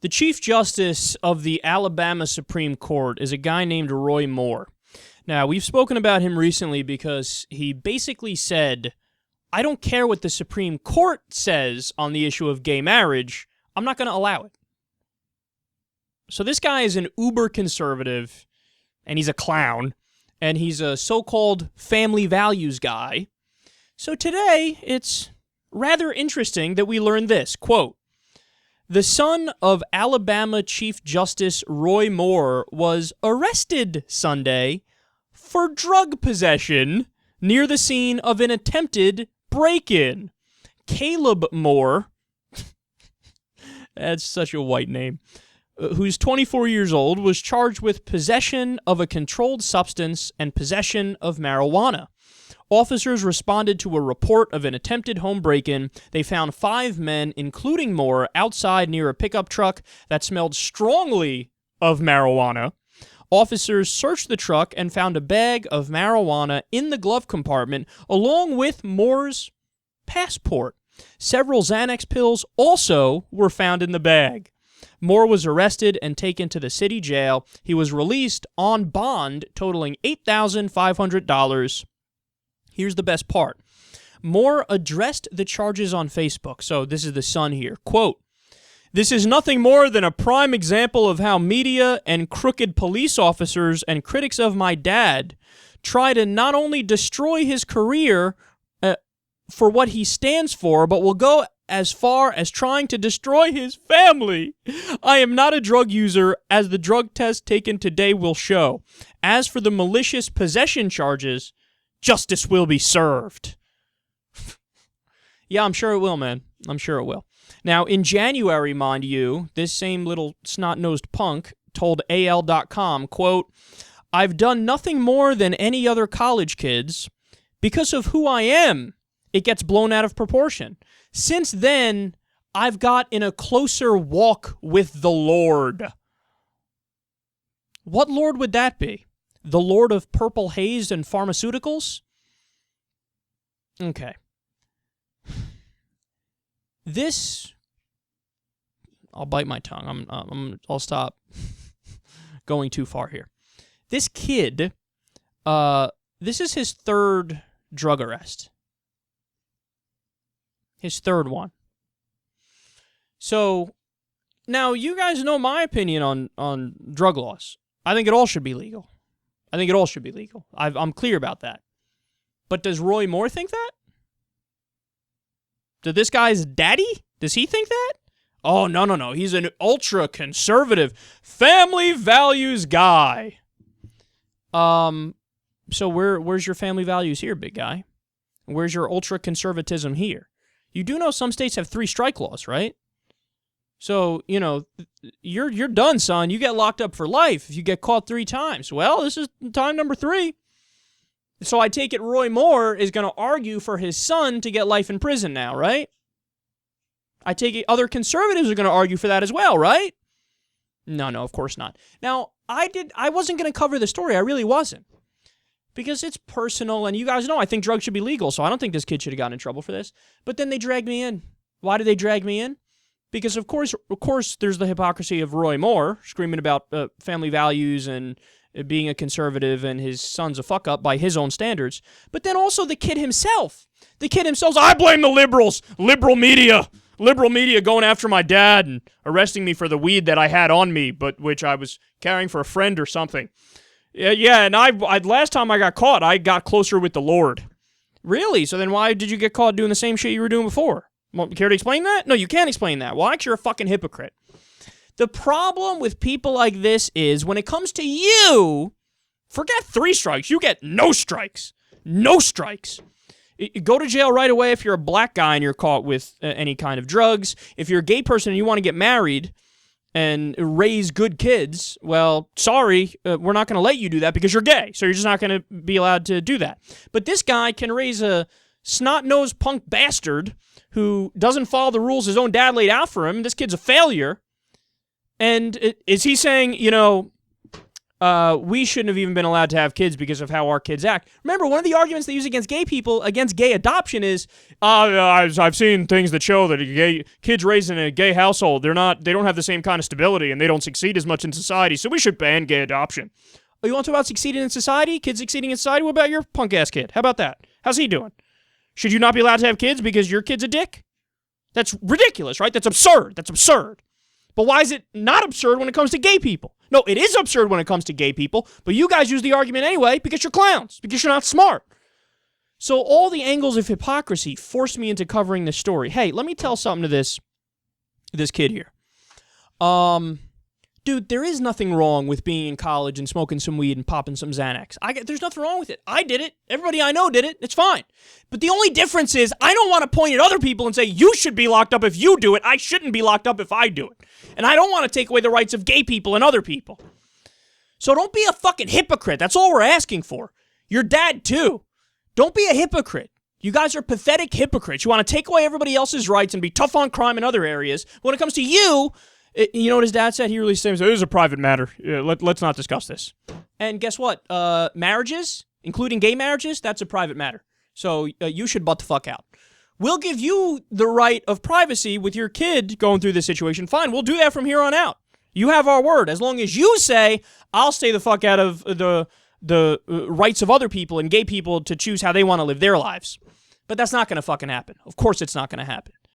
The Chief Justice of the Alabama Supreme Court is a guy named Roy Moore. Now, we've spoken about him recently because he basically said, I don't care what the Supreme Court says on the issue of gay marriage, I'm not going to allow it. So this guy is an uber conservative, and he's a clown, and he's a so-called family values guy. So today, it's rather interesting that we learn this, quote, the son of Alabama Chief Justice Roy Moore was arrested Sunday for drug possession near the scene of an attempted break-in. Caleb Moore, that's such a white name, who's 24 years old, was charged with possession of a controlled substance and possession of marijuana. Officers responded to a report of an attempted home break-in. They found 5 men, including Moore, outside near a pickup truck that smelled strongly of marijuana. Officers searched the truck and found a bag of marijuana in the glove compartment, along with Moore's passport. Several Xanax pills also were found in the bag. Moore was arrested and taken to the city jail. He was released on bond totaling $8,500. Here's the best part. Moore addressed the charges on Facebook. So this is the Sun here. Quote, this is nothing more than a prime example of how media and crooked police officers and critics of my dad try to not only destroy his career for what he stands for, but will go as far as trying to destroy his family. I am not a drug user, as the drug test taken today will show. As for the malicious possession charges, justice will be served. Yeah, I'm sure it will, man. I'm sure it will. Now, in January, mind you, this same little snot-nosed punk told AL.com, quote, I've done nothing more than any other college kids. Because of who I am, it gets blown out of proportion. Since then, I've got in a closer walk with the Lord. What Lord would that be? The Lord of purple haze and pharmaceuticals? Okay. This, I'll bite my tongue. I'll stop going too far here. This kid, this is his 3rd drug arrest. His 3rd one. So, now you guys know my opinion on drug laws. I think it all should be legal. I'm clear about that. But does Roy Moore think that? Did this guy's daddy? Does he think that? Oh, no. He's an ultra-conservative family values guy. So where's your family values here, big guy? Where's your ultra-conservatism here? You do know some states have 3 strike laws, right? So, you're done, son. You get locked up for life if you get caught 3 times. Well, this is time number 3. So I take it Roy Moore is going to argue for his son to get life in prison now, right? I take it other conservatives are going to argue for that as well, right? No, of course not. Now, I wasn't going to cover the story. I really wasn't. Because it's personal, and you guys know I think drugs should be legal, so I don't think this kid should have gotten in trouble for this. But then they dragged me in. Why did they drag me in? Because, of course, there's the hypocrisy of Roy Moore screaming about family values and being a conservative and his son's a fuck-up by his own standards. But then also the kid himself. The kid himself, I blame the liberals, liberal media going after my dad and arresting me for the weed that I had on me, but which I was carrying for a friend or something. Yeah, and I last time I got caught, I got closer with the Lord. Really? So then why did you get caught doing the same shit you were doing before? Care to explain that? No, you can't explain that. Why? 'Cause you're a fucking hypocrite. The problem with people like this is when it comes to you, forget 3 strikes. You get no strikes. No strikes. You go to jail right away if you're a black guy and you're caught with any kind of drugs. If you're a gay person and you want to get married and raise good kids, well, sorry, we're not going to let you do that because you're gay. So you're just not going to be allowed to do that. But this guy can raise a snot-nosed punk bastard who doesn't follow the rules his own dad laid out for him. This kid's a failure. And is he saying, we shouldn't have even been allowed to have kids because of how our kids act. Remember, one of the arguments they use against gay people, against gay adoption is, I've seen things that show that gay kids raised in a gay household, they don't have the same kind of stability and they don't succeed as much in society, so we should ban gay adoption. Oh, you want to talk about succeeding in society? Kids succeeding in society? What about your punk-ass kid? How about that? How's he doing? Should you not be allowed to have kids because your kid's a dick? That's ridiculous, right? That's absurd. That's absurd. But why is it not absurd when it comes to gay people? No, it is absurd when it comes to gay people, but you guys use the argument anyway because you're clowns, because you're not smart. So all the angles of hypocrisy forced me into covering this story. Hey, let me tell something to this kid here. Dude, there is nothing wrong with being in college and smoking some weed and popping some Xanax. There's nothing wrong with it. I did it. Everybody I know did it. It's fine. But the only difference is I don't want to point at other people and say, you should be locked up if you do it. I shouldn't be locked up if I do it. And I don't want to take away the rights of gay people and other people. So don't be a fucking hypocrite. That's all we're asking for. Your dad, too. Don't be a hypocrite. You guys are pathetic hypocrites. You want to take away everybody else's rights and be tough on crime in other areas. When it comes to you, you know what his dad said? He released statements. It is a private matter. Let's not discuss this. And guess what? Marriages, including gay marriages, that's a private matter. So you should butt the fuck out. We'll give you the right of privacy with your kid going through this situation. Fine, we'll do that from here on out. You have our word. As long as you say, I'll stay the fuck out of the rights of other people and gay people to choose how they want to live their lives. But that's not going to fucking happen. Of course it's not going to happen.